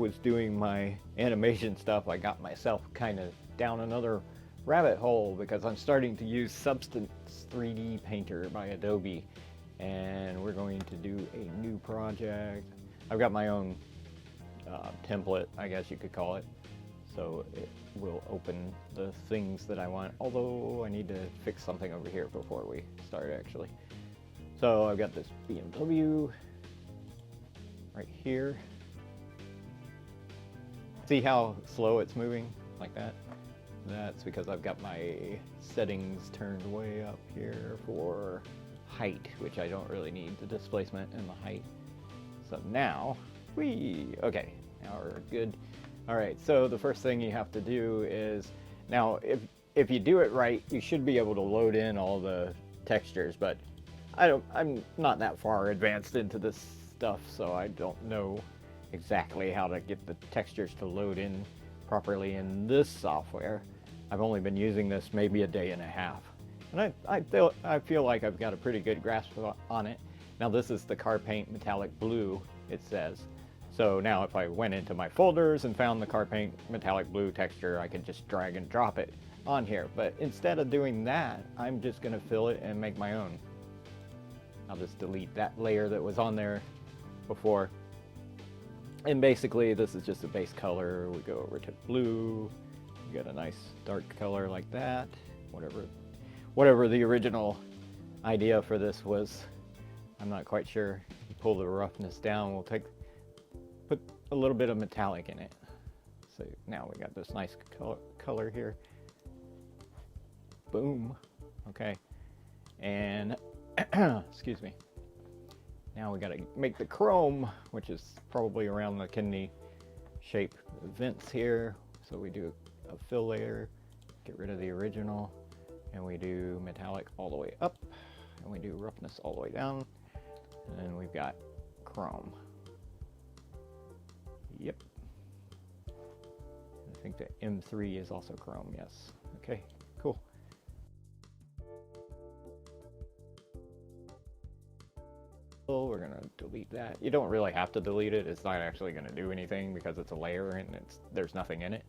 was doing my animation stuff, I got myself kind of down another rabbit hole because I'm starting to use Substance 3D Painter by Adobe, and we're going to do a new project. I've got my own template, I guess you could call it, so it will open the things that I want, although I need to fix something over here before we start actually. So I've got this BMW right here. See how slow it's moving like that? That's because I've got my settings turned way up here for height, which I don't really need, the displacement and the height. So now, okay, now we're good. All right, so the first thing you have to do is, now if you do it right, you should be able to load in all the textures, but I'm not that far advanced into this stuff, so I don't know exactly how to get the textures to load in properly in this software. I've only been using this maybe a day and a half, and I feel like I've got a pretty good grasp on it. Now this is the car paint metallic blue, it says. So now if I went into my folders and found the car paint metallic blue texture, I could just drag and drop it on here. But instead of doing that, I'm just gonna fill it and make my own. I'll just delete that layer that was on there before. And basically this is just a base color. We go over to blue. You got a nice dark color like that. Whatever the original idea for this was, I'm not quite sure. You pull the roughness down, we'll put a little bit of metallic in it. So now we got this nice color here. Boom. Okay. And excuse me. Now we got to make the chrome, which is probably around the kidney shape vents here. So we do a fill layer, get rid of the original, and we do metallic all the way up, and we do roughness all the way down, and then we've got chrome. Yep. I think the M3 is also chrome, yes. Okay, cool. We're gonna delete that. You don't really have to delete it. It's not actually gonna do anything because it's a layer and there's nothing in it.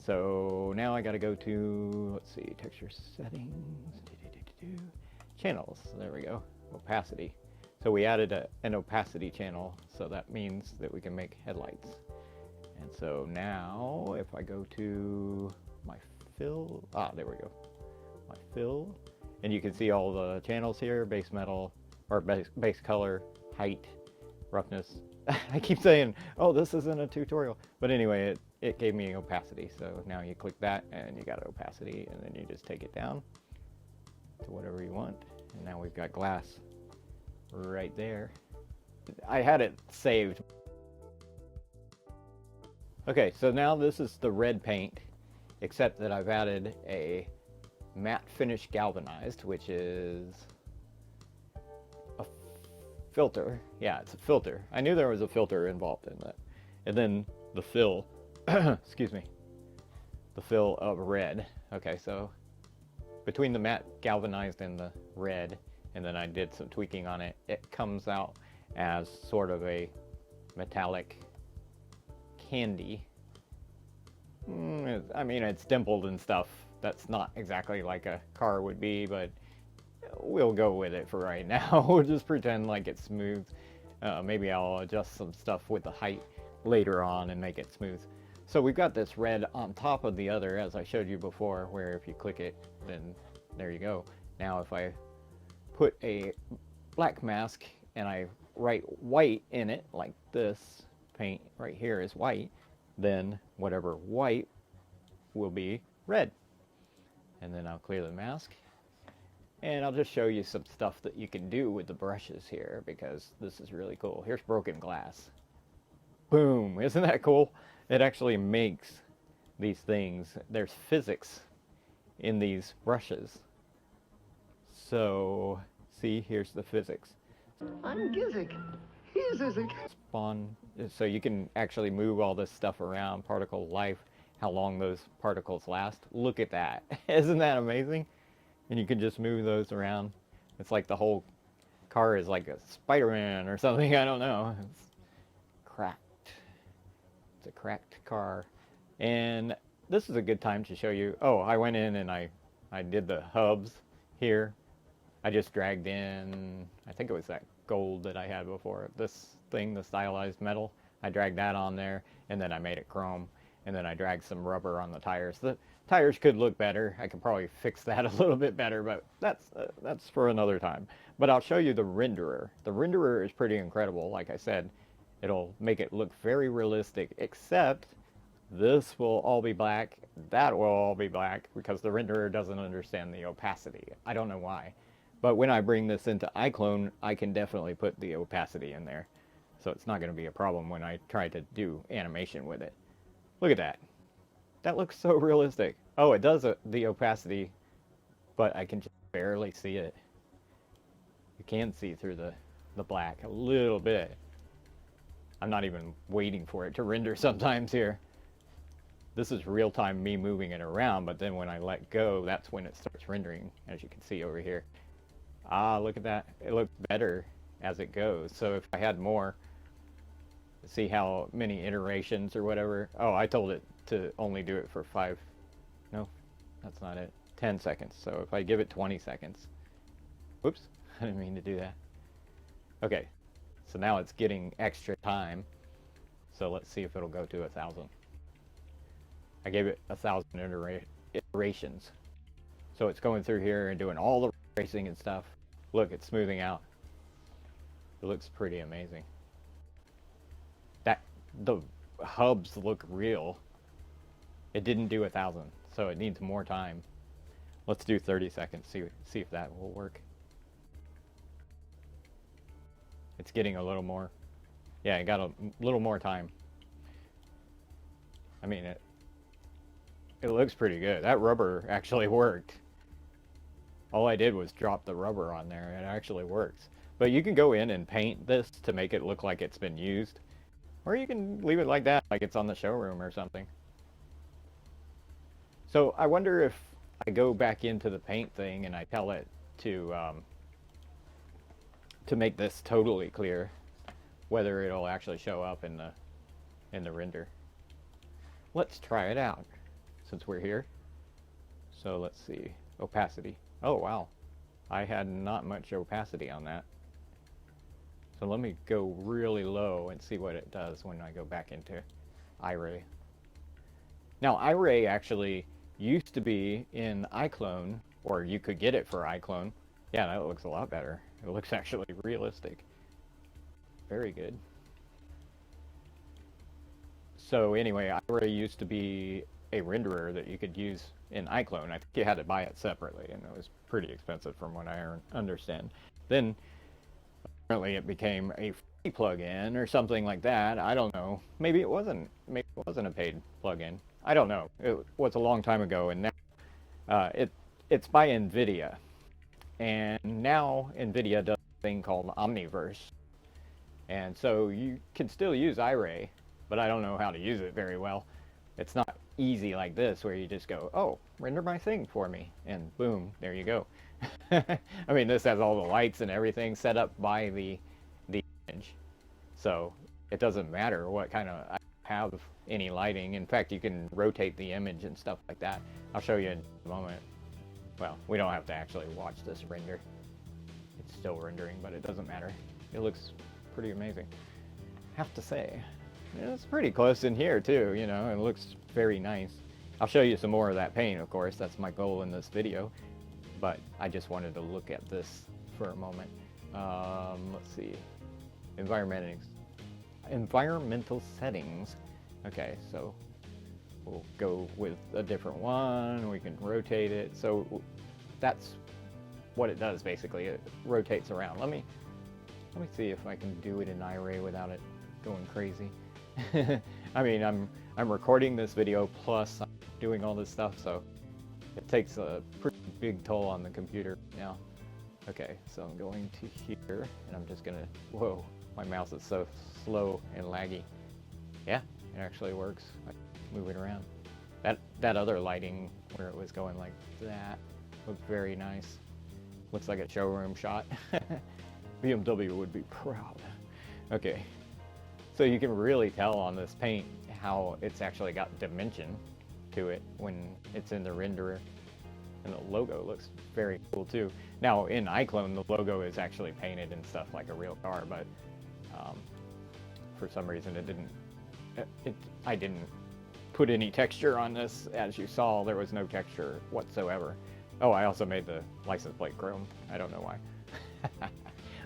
So now I gotta go to, let's see, texture settings, channels, there we go, opacity. So we added an opacity channel, so that means that we can make headlights. And so now if I go to my fill, there we go, my fill, and you can see all the channels here, base metal, or base color, height, roughness. I keep saying, oh, this isn't a tutorial. But anyway, it gave me opacity. So now you click that and you got opacity, and then you just take it down to whatever you want. And now we've got glass right there. I had it saved. Okay, so now this is the red paint, except that I've added a matte finish galvanized, which is filter. Yeah, it's a filter. I knew there was a filter involved in that. And then the fill, excuse me, the fill of red. Okay, so between the matte galvanized and the red, and then I did some tweaking on it, it comes out as sort of a metallic candy. I mean, it's dimpled and stuff. That's not exactly like a car would be, but we'll go with it for right now. We'll just pretend like it's smooth. Maybe I'll adjust some stuff with the height later on and make it smooth. So we've got this red on top of the other, as I showed you before, where if you click it, then there you go. Now if I put a black mask and I write white in it, like this paint right here is white, then whatever white will be red. And then I'll clear the mask. And I'll just show you some stuff that you can do with the brushes here, because this is really cool. Here's broken glass. Boom, isn't that cool? It actually makes these things. There's physics in these brushes. So, see, here's the physics. I'm Gizik. He's Izik. Spawn, so you can actually move all this stuff around, particle life, how long those particles last. Look at that. Isn't that amazing? And you can just move those around. It's like the whole car is like a Spider-Man or something. I don't know. It's cracked. It's a cracked car. And this is a good time to show you. Oh, I went in and I did the hubs here. I just dragged in, I think it was that gold that I had before. This thing, the stylized metal, I dragged that on there, and then I made it chrome. And then I dragged some rubber on the tires. The tires could look better. I could probably fix that a little bit better, but that's for another time. But I'll show you the renderer. The renderer is pretty incredible. Like I said, it'll make it look very realistic, except this will all be black, that will all be black, because the renderer doesn't understand the opacity. I don't know why. But when I bring this into iClone, I can definitely put the opacity in there. So it's not going to be a problem when I try to do animation with it. Look at that. That looks so realistic. Oh, it does the opacity, but I can just barely see it. You can see through the black a little bit. I'm not even waiting for it to render sometimes here. This is real time me moving it around, but then when I let go, that's when it starts rendering, as you can see over here. Ah, look at that. It looks better as it goes. So if I had more, see how many iterations or whatever. Oh, I told it to only do it for 5. No, that's not it. 10 seconds. So if I give it 20 seconds. Whoops, I didn't mean to do that. Okay, so now it's getting extra time. So let's see if it'll go to 1,000. I gave it 1,000 iterations. So it's going through here and doing all the racing and stuff. Look, it's smoothing out. It looks pretty amazing. The hubs look real. It didn't do 1,000, so it needs more time. Let's do 30 seconds, see if that will work. It's getting a little more. Yeah, it got a little more time. I mean, it looks pretty good. That rubber actually worked. All I did was drop the rubber on there, and it actually works. But you can go in and paint this to make it look like it's been used. Or you can leave it like that, like it's on the showroom or something. So I wonder if I go back into the paint thing and I tell it to make this totally clear, whether it'll actually show up in the render. Let's try it out since we're here. So let's see, opacity. Oh wow, I had not much opacity on that. So let me go really low and see what it does when I go back into iRay. Now iRay actually used to be in iClone, or you could get it for iClone. Yeah, that looks a lot better. It looks actually realistic. Very good. So anyway, iRay used to be a renderer that you could use in iClone. I think you had to buy it separately, and it was pretty expensive from what I understand. Then apparently it became a free plugin or something like that. I don't know. Maybe it wasn't a paid plugin. I don't know. It was a long time ago, and now it's by NVIDIA. And now NVIDIA does a thing called Omniverse. And so you can still use iRay, but I don't know how to use it very well. It's not easy like this where you just go, oh, render my thing for me, and boom, there you go. I mean, this has all the lights and everything set up by the image, so it doesn't matter what kind of, I have any lighting. In fact, you can rotate the image and stuff like that. I'll show you in a moment. Well, we don't have to actually watch this render. It's still rendering, but it doesn't matter. It looks pretty amazing, have to say. It's pretty close in here too, you know. It looks very nice. I'll show you some more of that paint, of course. That's my goal in this video. But I just wanted to look at this for a moment. Let's see. Environmental settings. Okay, so we'll go with a different one. We can rotate it. So that's what it does basically. It rotates around. Let me see if I can do it in iRay without it going crazy. I mean, I'm recording this video plus I'm doing all this stuff, so it takes a pretty big toll on the computer now. Okay, so I'm going to here, and I'm just gonna, whoa, my mouse is so slow and laggy. Yeah, it actually works. I move it around. That other lighting where it was going like that looked very nice. Looks like a showroom shot. BMW would be proud. Okay, so you can really tell on this paint how it's actually got dimension to it when it's in the renderer. And the logo looks very cool too. Now in iClone, the logo is actually painted and stuff like a real car, but for some reason it didn't. I didn't put any texture on this. As you saw, there was no texture whatsoever. Oh, I also made the license plate chrome. I don't know why.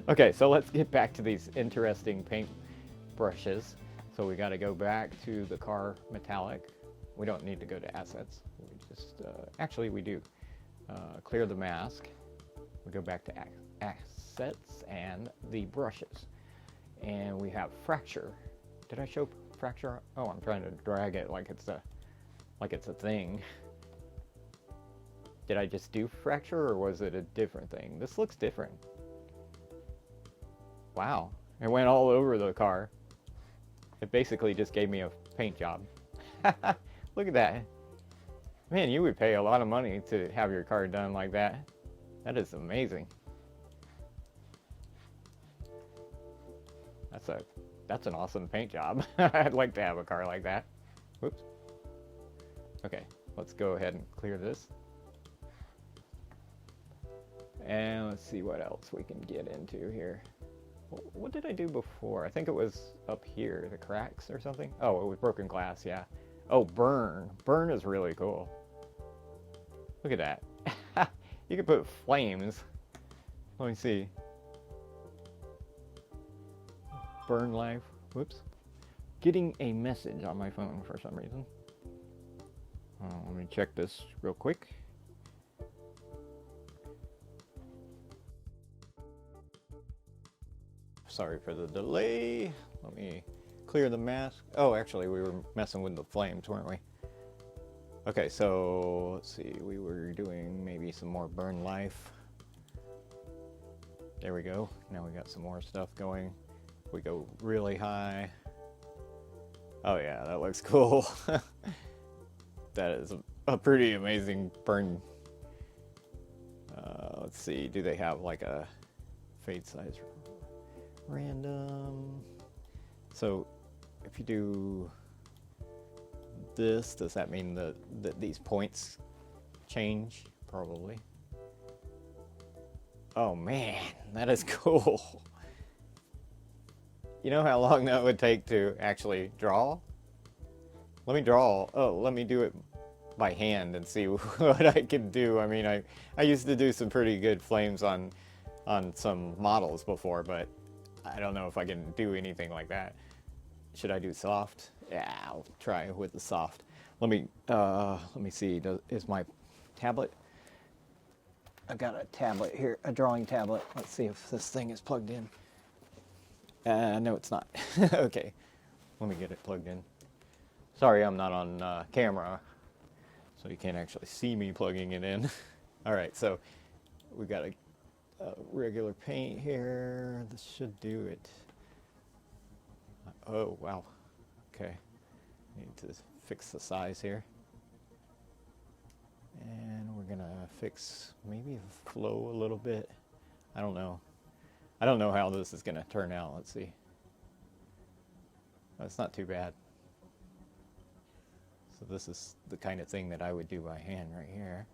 Okay, so let's get back to these interesting paint brushes. So we got to go back to the car metallic. We don't need to go to assets. We just actually we do. Clear the mask. We go back to assets and the brushes, and we have fracture. Did I show fracture? Oh, I'm trying to drag it like it's a thing. Did I just do fracture, or was it a different thing? This looks different. Wow, it went all over the car. It basically just gave me a paint job. Look at that. Man, you would pay a lot of money to have your car done like that. That is amazing. That's an awesome paint job. I'd like to have a car like that. Whoops. Okay, let's go ahead and clear this. And let's see what else we can get into here. What did I do before? I think it was up here, the cracks or something. Oh, it was broken glass, yeah. Oh, burn. Burn is really cool. Look at that. You can put flames. Let me see. Burn life. Whoops. Getting a message on my phone for some reason. Let me check this real quick. Sorry for the delay. Let me clear the mask. Oh, actually, we were messing with the flames, weren't we? Okay, so let's see. We were doing maybe some more burn life. There we go. Now we got some more stuff going. We go really high. Oh yeah, that looks cool. That is a pretty amazing burn. Let's see. Do they have like a fade size? Random. So if you do this, does that mean that these points change? Probably. Oh man, that is cool. You know how long that would take to actually draw? Let me draw. Oh, let me do it by hand and see what I can do. I mean, I used to do some pretty good flames on some models before, but I don't know if I can do anything like that. Should I do soft? Yeah, I'll try with the soft. Let me see. Is my tablet? I've got a tablet here, a drawing tablet. Let's see if this thing is plugged in. No, it's not. Okay, let me get it plugged in. Sorry, I'm not on camera, so you can't actually see me plugging it in. All right, so we got a regular paint here. This should do it. Oh, wow. Okay. Need to fix the size here. And we're going to fix maybe the flow a little bit. I don't know. I don't know how this is going to turn out. Let's see. That's not too bad. So this is the kind of thing that I would do by hand right here.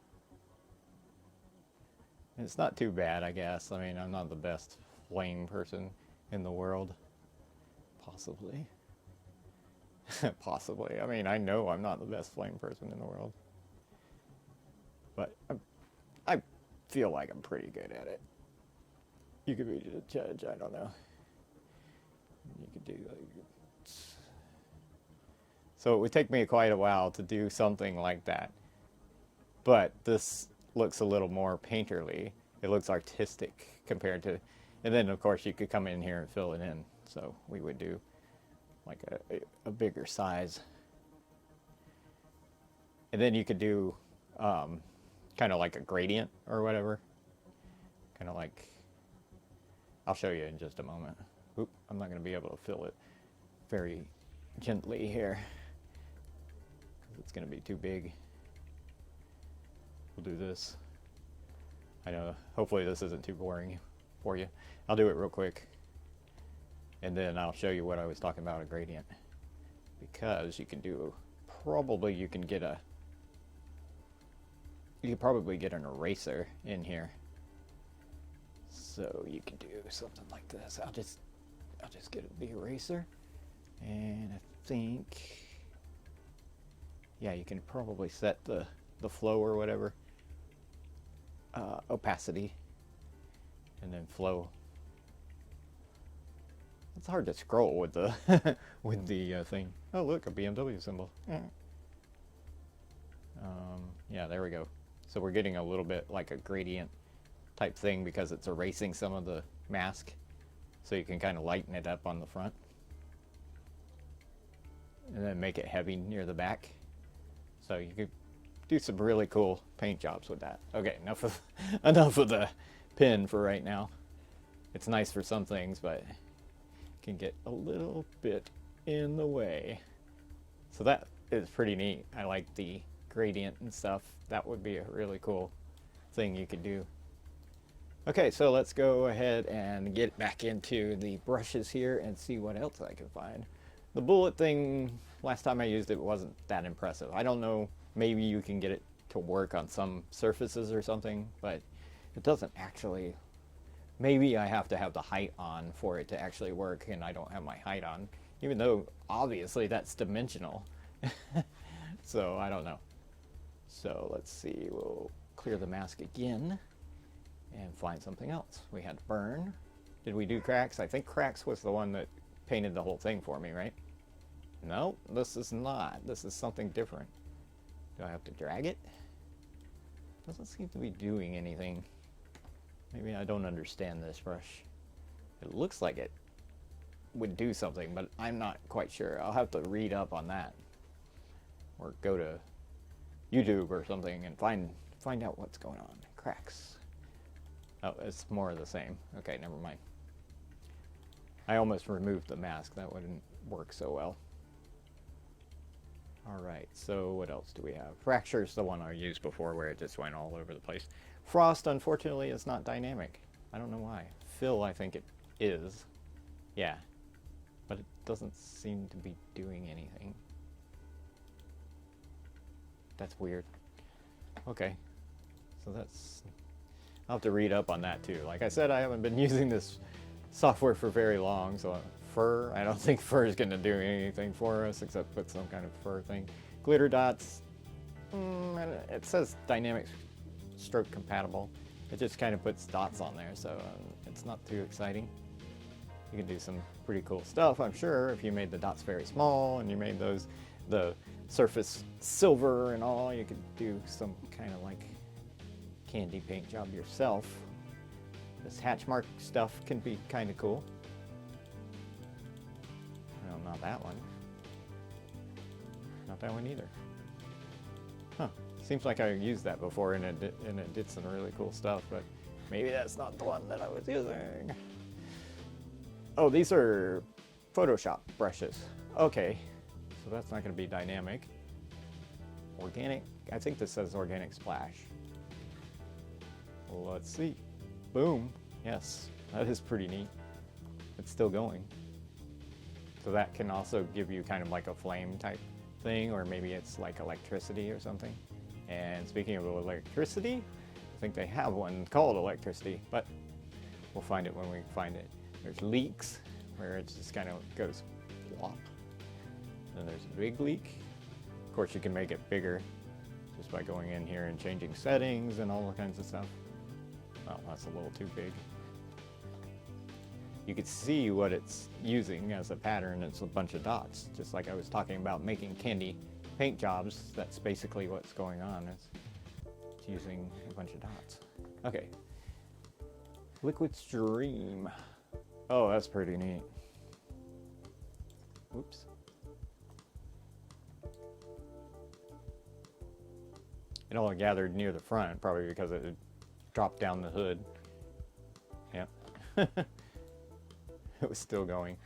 It's not too bad, I guess. I mean, I'm not the best flame person in the world. Possibly. Possibly. I mean, I know I'm not the best flame person in the world. But I feel like I'm pretty good at it. You could be the judge, I don't know. You could do like... So it would take me quite a while to do something like that. But this looks a little more painterly. It looks artistic compared to... And then, of course, you could come in here and fill it in. So we would do like a bigger size. And then you could do kind of like a gradient or whatever. Kind of like... I'll show you in just a moment. Oop, I'm not going to be able to fill it very gently here, because it's going to be too big. We'll do this. I know, hopefully this isn't too boring for you. I'll do it real quick, and then I'll show you what I was talking about, a gradient. because you can do, probably you can get a, you could probably get an eraser in here. So you can do something like this. I'll just get the eraser, and I think, yeah, you can probably set the flow or whatever, opacity, and then flow. It's hard to scroll with the with the thing. Oh look, a BMW symbol. Yeah, there we go. So we're getting a little bit like a gradient type thing because it's erasing some of the mask, so you can kind of lighten it up on the front and then make it heavy near the back. So you could do some really cool paint jobs with that. Okay, enough of the pen for right now. It's nice for some things, but it can get a little bit in the way. So that is pretty neat. I like the gradient and stuff. That would be a really cool thing you could do. Okay, so let's go ahead and get back into the brushes here and see what else I can find. The bullet thing, last time I used it, wasn't that impressive. I don't know, maybe you can get it to work on some surfaces or something, but it doesn't actually. Maybe I have to have the height on for it to actually work, and I don't have my height on, even though obviously that's dimensional. So I don't know. So let's see, we'll clear the mask again and find something else. We had burn. Did we do cracks? I think cracks was the one that painted the whole thing for me, right? No, this is not. This is something different. Do I have to drag it? Doesn't seem to be doing anything. Maybe I don't understand this brush. It looks like it would do something, but I'm not quite sure. I'll have to read up on that, or go to YouTube or something and find out what's going on. Cracks. Oh, it's more of the same. Okay, never mind. I almost removed the mask. That wouldn't work so well. Alright, so what else do we have? Fracture's the one I used before where it just went all over the place. Frost, unfortunately, is not dynamic. I don't know why. Fill, I think it is. Yeah. But it doesn't seem to be doing anything. That's weird. Okay. So that's... I'll have to read up on that too. Like I said, I haven't been using this software for very long, so fur, I don't think fur is going to do anything for us except put some kind of fur thing. Glitter dots, it says dynamic stroke compatible. It just kind of puts dots on there, so it's not too exciting. You can do some pretty cool stuff, I'm sure, if you made the dots very small and you made those, the surface silver and all, you could do some kind of like candy paint job yourself. This hatch mark stuff can be kind of cool. No, not that one. Not that one either. Huh. Seems like I used that before and it did some really cool stuff, but maybe that's not the one that I was using. Oh, these are Photoshop brushes. Okay, so that's not going to be dynamic. Organic, I think this says organic splash. Let's see. Boom. Yes, that is pretty neat. It's still going. So that can also give you kind of like a flame type thing, or maybe it's like electricity or something. And speaking of electricity, I think they have one called electricity, but we'll find it when we find it. There's leaks, where it just kind of goes plop. Then there's a big leak. Of course, you can make it bigger just by going in here and changing settings and all kinds of stuff. Oh, that's a little too big. You could see what it's using as a pattern. It's a bunch of dots, just like I was talking about making candy paint jobs. That's basically what's going on. It's using a bunch of dots. Okay. Liquid stream. Oh, that's pretty neat. Oops. It all gathered near the front, probably because it dropped down the hood. Yep. It was still going.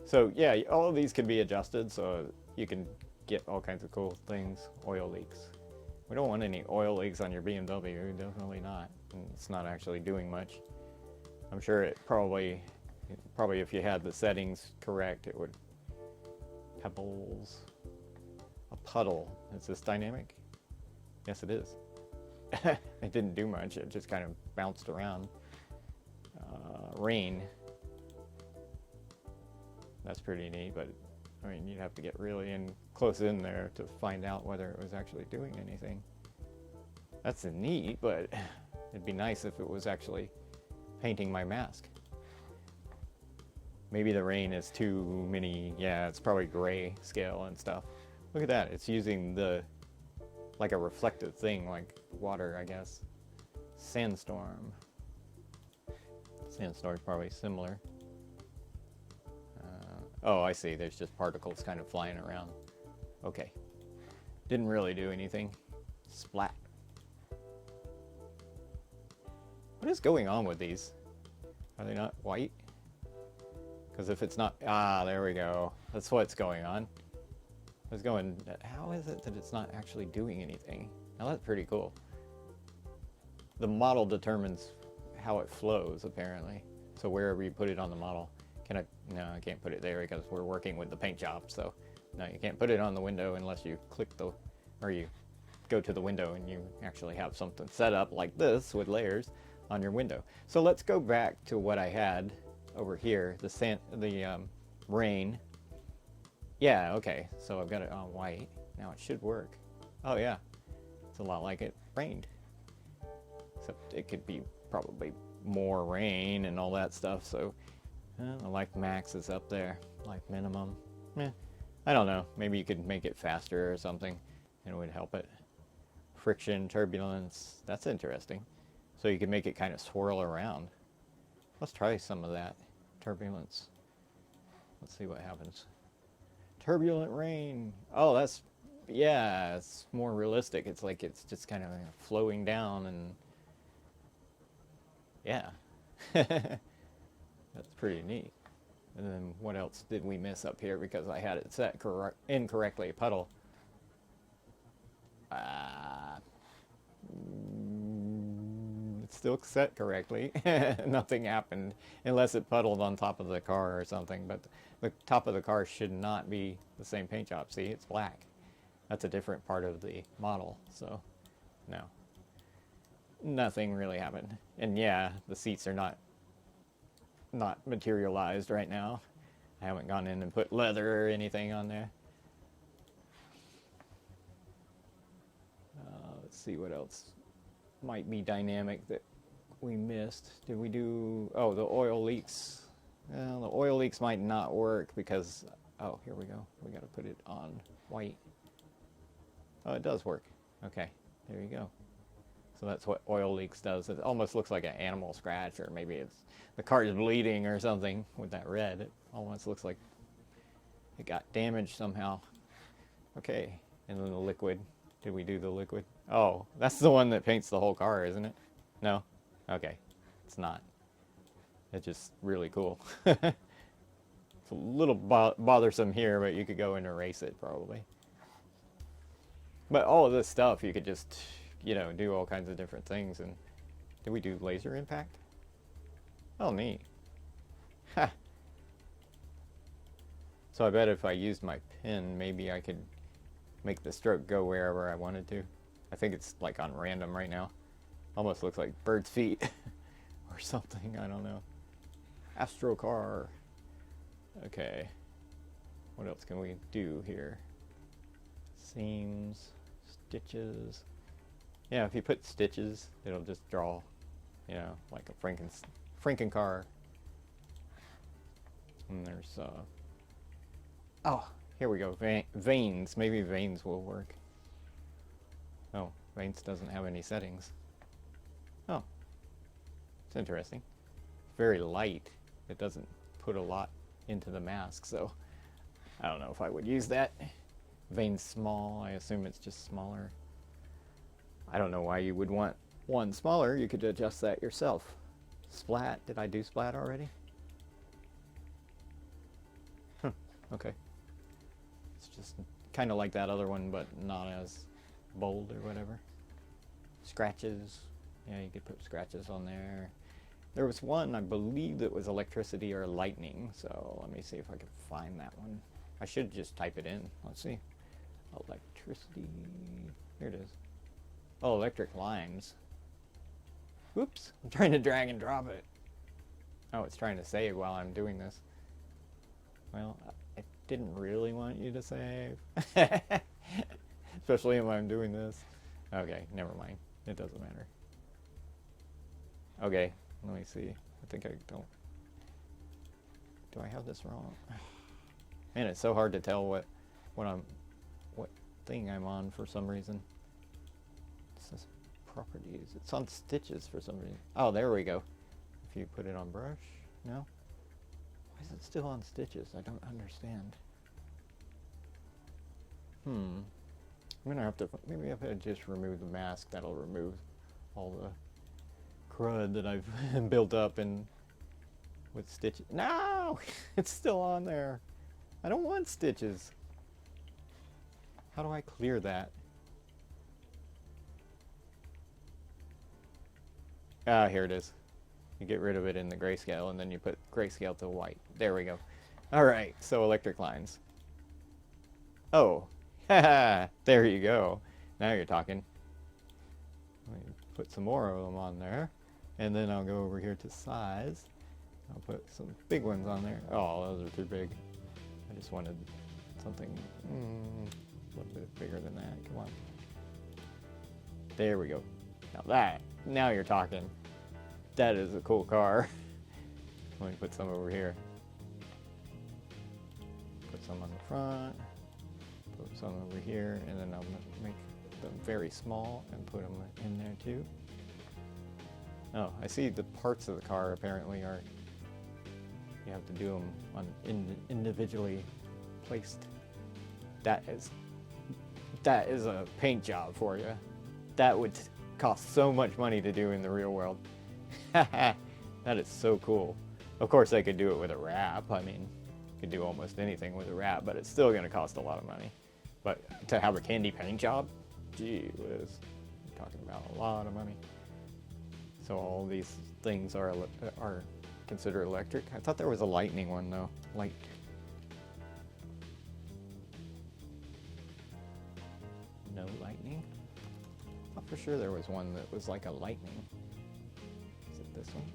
So yeah, all of these can be adjusted, so you can get all kinds of cool things. Oil leaks. We don't want any oil leaks on your BMW, definitely not. And it's not actually doing much. I'm sure it probably if you had the settings correct, it would Pebbles. A puddle. Is this dynamic? Yes, it is. It didn't do much. It just kind of bounced around. Rain. That's pretty neat, but I mean, you'd have to get really close in there to find out whether it was actually doing anything. That's neat, but it'd be nice if it was actually painting my mask. Maybe the rain is too many. Yeah, it's probably gray scale and stuff. Look at that. It's using like a reflective thing, like water, I guess. Sandstorm. Sandstorm's probably similar. Oh, I see. There's just particles kind of flying around. Okay. Didn't really do anything. Splat. What is going on with these? Are they not white? Because if it's not... Ah, there we go. That's what's going on. I was going... How is it that it's not actually doing anything? Now that's pretty cool. The model determines how it flows, apparently. So wherever you put it on the model. Can I? No, I can't put it there because we're working with the paint job. So no, you can't put it on the window unless you click or you go to the window and you actually have something set up like this with layers on your window. So let's go back to what I had over here, the rain. Yeah, okay. So I've got it on white. Now it should work. Oh yeah, it's a lot like it rained. Except it could be probably more rain and all that stuff. So the life max is up there, life minimum. I don't know. Maybe you could make it faster or something and it would help it. Friction, turbulence. That's interesting. So you can make it kind of swirl around. Let's try some of that. Turbulence. Let's see what happens. Turbulent rain. Oh, that's... Yeah, it's more realistic. It's like it's just kind of flowing down and... Yeah. That's pretty neat. And then what else did we miss up here because I had it set incorrectly? Puddle. It's still set correctly. Nothing happened unless it puddled on top of the car or something. But the top of the car should not be the same paint job. See, it's black. That's a different part of the model. So, no. Nothing really happened. And yeah, the seats are not materialized right now. I haven't gone in and put leather or anything on there. Let's see what else might be dynamic that we missed. Did we do... Oh, the oil leaks. Well, the oil leaks might not work because... Oh, here we go. We got to put it on white. Oh, it does work. Okay, there you go. So that's what oil leaks does. It almost looks like an animal scratch, or maybe it's the car is bleeding or something with that red. It almost looks like it got damaged somehow. Okay, and then the liquid. Did we do the liquid? Oh, that's the one that paints the whole car, isn't it? No? Okay, it's not. It's just really cool. It's a little bothersome here, but you could go and erase it probably. But all of this stuff, you could just... do all kinds of different things. And did we do laser impact? Oh, neat. Ha! So I bet if I used my pen, maybe I could make the stroke go wherever I wanted to. I think it's like on random right now. Almost looks like bird's feet or something. I don't know. Astro car. Okay. What else can we do here? Seams, stitches. Yeah, if you put stitches, it'll just draw, like a Franken car. And there's, oh, here we go, veins. Maybe veins will work. Oh, veins doesn't have any settings. Oh, it's interesting. Very light. It doesn't put a lot into the mask, so I don't know if I would use that. Veins small, I assume it's just smaller. I don't know why you would want one smaller. You could adjust that yourself. Splat. Did I do splat already? Okay. It's just kind of like that other one, but not as bold or whatever. Scratches. Yeah, you could put scratches on there. There was one, I believe, that was electricity or lightning. So let me see if I can find that one. I should just type it in. Let's see. Electricity. Here it is. Oh, electric lines. Whoops. I'm trying to drag and drop it. Oh, it's trying to save while I'm doing this. Well, I didn't really want you to save. Especially when I'm doing this. Okay, never mind. It doesn't matter. Okay, let me see. I think I don't. Do I have this wrong? Man, it's so hard to tell what thing I'm on for some reason. It says properties. It's on stitches for some reason. Oh, there we go. If you put it on brush, no? Why is it still on stitches? I don't understand. I'm gonna have to, maybe if I just remove the mask, that'll remove all the crud that I've built up and with stitches. No! It's still on there. I don't want stitches. How do I clear that? Ah, here it is. You get rid of it in the grayscale and then you put grayscale to white. There we go. Alright, so electric lines. Oh. Haha, there you go. Now you're talking. Let me put some more of them on there. And then I'll go over here to size. I'll put some big ones on there. Oh, those are too big. I just wanted something a little bit bigger than that. Come on. There we go. Now you're talking. That is a cool car. Let me put some over here. Put some on the front. Put some over here, and then I'll make them very small and put them in there too. Oh, I see the parts of the car apparently are, you have to do them on individually placed. That is a paint job for you. That would cost so much money to do in the real world. That is so cool. Of course I could do it with a wrap. I mean, you could do almost anything with a wrap, but it's still going to cost a lot of money. But to have a candy paint job, gee whiz, you're talking about a lot of money. So all these things are considered electric. I thought there was a lightning one though. Light. No lightning? I thought for sure there was one that was like a lightning. Is it this one?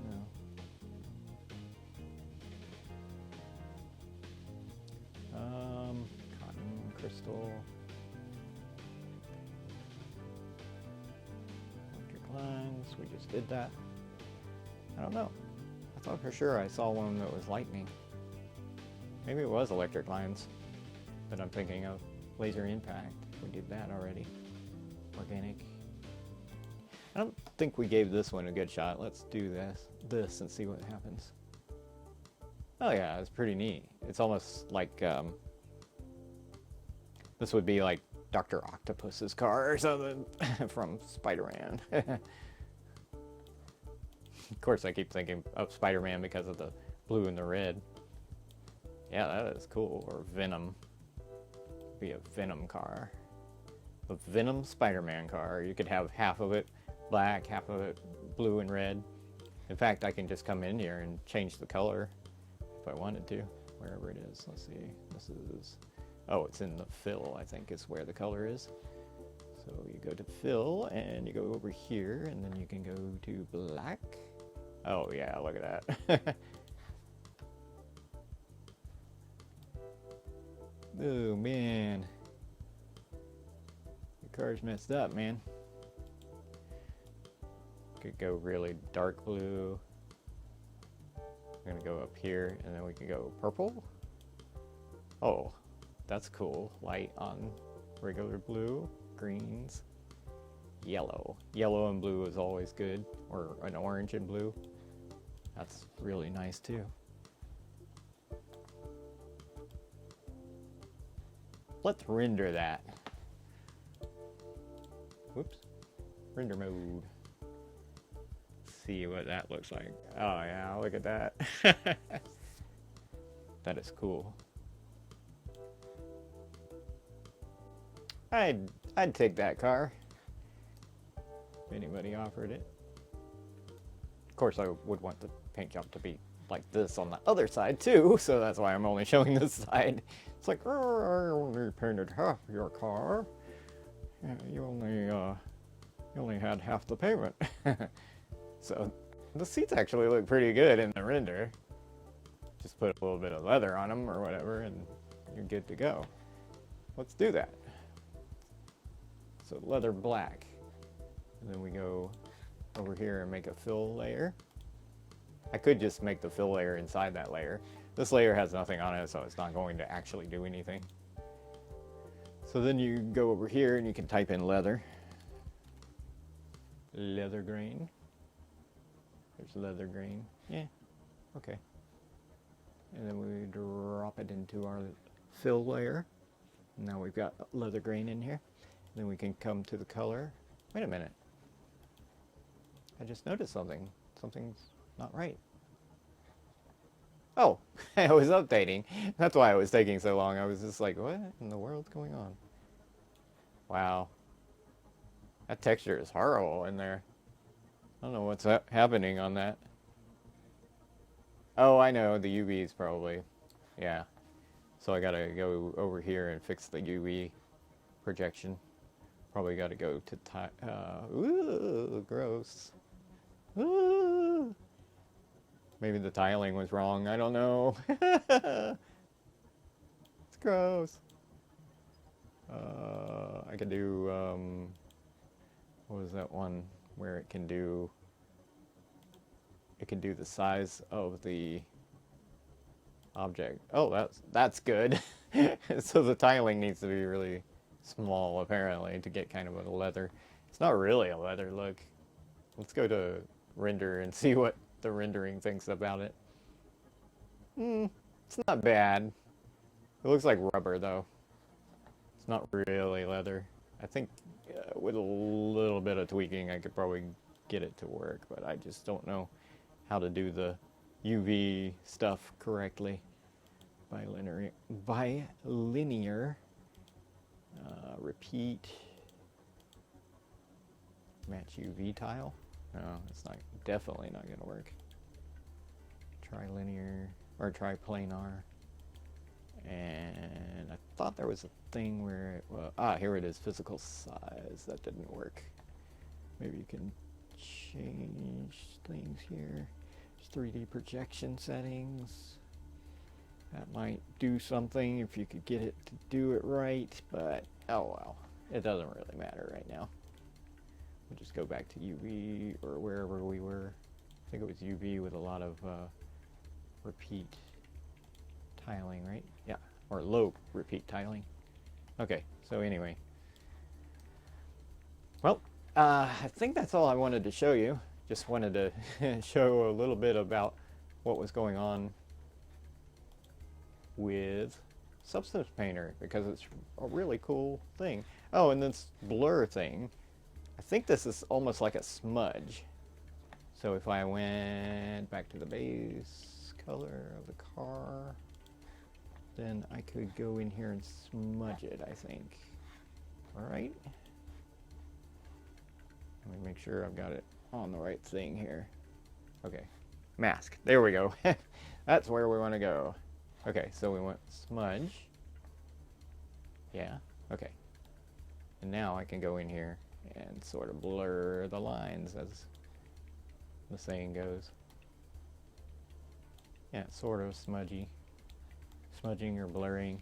No. Cotton, crystal. Electric lines, we just did that. I don't know. I thought for sure I saw one that was lightning. Maybe it was electric lines that I'm thinking of. Laser impact, we did that already. Organic. I don't think we gave this one a good shot. Let's do this and see what happens. Oh yeah, it's pretty neat. It's almost like, this would be like Dr. Octopus's car or something from Spider-Man. Of course I keep thinking of Spider-Man because of the blue and the red. Yeah, that is cool. Or Venom. Be a Venom car. A Venom Spider-Man car. You could have half of it black, half of it blue and red. In fact, I can just come in here and change the color if I wanted to, wherever it is. Let's see. This is, oh, it's in the fill, I think is where the color is. So you go to fill and you go over here and then you can go to black. Oh yeah, look at that. Oh man, the car's messed up, man. Could go really dark blue. I'm gonna go up here and then we can go purple. Oh, that's cool. Light on regular blue, greens, yellow. Yellow and blue is always good, or an orange and blue. That's really nice too. Let's render that. Whoops. Render mode. See what that looks like. Oh yeah, look at that. That is cool. I'd take that car if anybody offered it. Of course I would want the paint job to be like this on the other side too, so that's why I'm only showing this side. It's like, oh, I only painted half your car. Yeah, you only had half the payment. So the seats actually look pretty good in the render. Just put a little bit of leather on them or whatever and you're good to go. Let's do that. So leather black. And then we go over here and make a fill layer. I could just make the fill layer inside that layer. This layer has nothing on it, so it's not going to actually do anything. So then you go over here and you can type in leather. Leather grain. There's leather grain. Yeah, okay. And then we drop it into our fill layer. Now we've got leather grain in here. Then we can come to the color. Wait a minute. I just noticed something. Something's not right. Oh, I was updating. That's why it was taking so long. I was just like, what in the world's going on? Wow. That texture is horrible in there. I don't know what's happening on that. Oh, I know. The UVs probably. Yeah. So I gotta go over here and fix the UV projection. Probably gotta go to ooh, gross. Ooh. Maybe the tiling was wrong. I don't know. It's gross. I could do, what was that one where it can do the size of the object. Oh, that's good. So the tiling needs to be really small apparently to get kind of a leather. It's not really a leather look. Let's go to render and see what the rendering thinks about it. It's not bad. It looks like rubber though. It's not really leather. I think with a little bit of tweaking I could probably get it to work, but I just don't know how to do the UV stuff correctly. Bilinear repeat match UV tile. No, it's not, definitely not going to work. Trilinear or triplanar. And I thought there was a thing where it, here it is, physical size. That didn't work. Maybe you can change things here. There's 3D projection settings. That might do something if you could get it to do it right, but oh well, it doesn't really matter right now. We'll just go back to UV or wherever we were. I think it was UV with a lot of repeat tiling, right? Yeah, or low repeat tiling. Okay, so anyway. Well, I think that's all I wanted to show you. Just wanted to show a little bit about what was going on with Substance Painter, because it's a really cool thing. Oh, and this blur thing, I think this is almost like a smudge. So if I went back to the base color of the car, then I could go in here and smudge it, I think. Alright. Let me make sure I've got it on the right thing here. Okay. Mask. There we go. That's where we want to go. Okay, so we want smudge. Yeah, okay. And now I can go in here and sort of blur the lines, as the saying goes. Yeah, sort of smudgy. Smudging or blurring.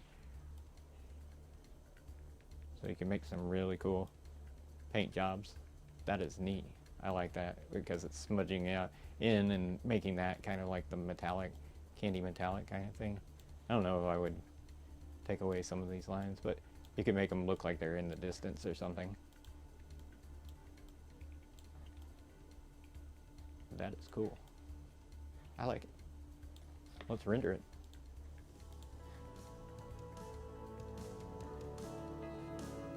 So you can make some really cool paint jobs. That is neat. I like that because it's smudging out in and making that kind of like the metallic, candy metallic kind of thing. I don't know if I would take away some of these lines, but you can make them look like they're in the distance or something. That is cool. I like it. Let's render it.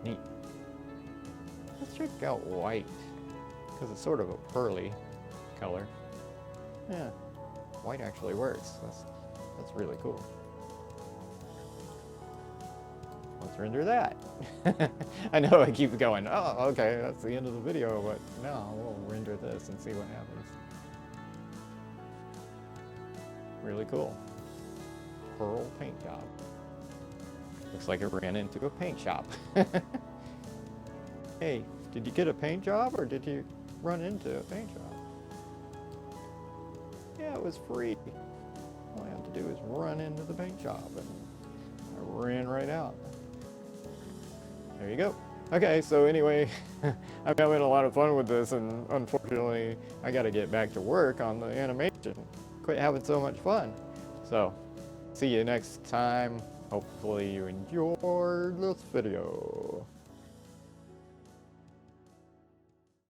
Neat. Let's check out white, because it's sort of a pearly color. Yeah, white actually works. That's really cool. Let's render that. I know I keep going, oh, okay, that's the end of the video, but no, we'll render this and see what happens. Really cool. Pearl paint job. Looks like it ran into a paint shop. Hey, did you get a paint job or did you run into a paint job? Yeah, it was free. All I have to do is run into the paint shop and I ran right out. There you go. Okay, so anyway, I'm having a lot of fun with this, and unfortunately, I got to get back to work on the animation. Quit having so much fun. So, see you next time. Hopefully you enjoyed this video.